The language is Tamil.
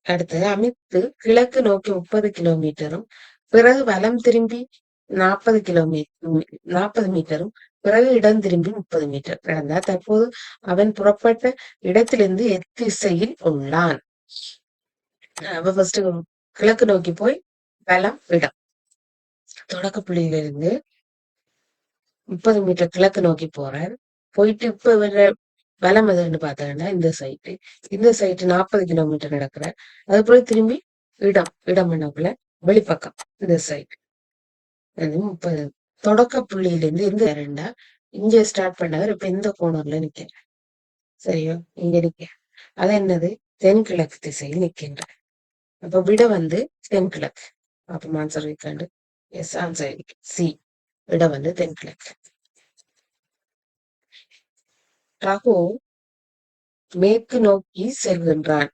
அடுத்தது அமித்து கிழக்கு நோக்கி 30 கிலோமீட்டரும் பிறகு வலம் திரும்பி 40 மீட்டரும் பிறகு இடம் திரும்பி 30 மீட்டர் நடந்தார். தற்போது அவன் புறப்பட்ட இடத்திலிருந்து எத்திசையில் உள்ளான். அவ ஃபர்ஸ்ட் கிழக்கு நோக்கி போய் வலம் இடம் தொடக்க புள்ளியிலிருந்து 30 மீட்டர் கிழக்கு நோக்கி போறார். போயிட்டு இப்ப வலம் எதுன்னு பார்த்தோம்னா இந்த சைட்டு 40 கிலோமீட்டர் நடக்கிறார். அதுக்கப்புறம் திரும்பி இடம் என்னக்குள்ள வெளிப்பக்கம் இந்த சைட் 30 தொடக்க புள்ளியிலிருந்து இந்த ரெண்டா இங்க ஸ்டார்ட் பண்ணவர் இப்ப இந்த கோணர்ல நிக்கிறார். சரியோ, இங்க நிக்க அது என்னது தென்கிழக்கு திசையில் நிற்கின்ற. அப்ப விட தென்கிழக்கு. அப்ப ஆன்சர் இருக்காண்டு எஸ் ஆன்சர் சி. விட தென்கிழக்கு. ரகு மேற்கு நோக்கி செல்கின்றான்.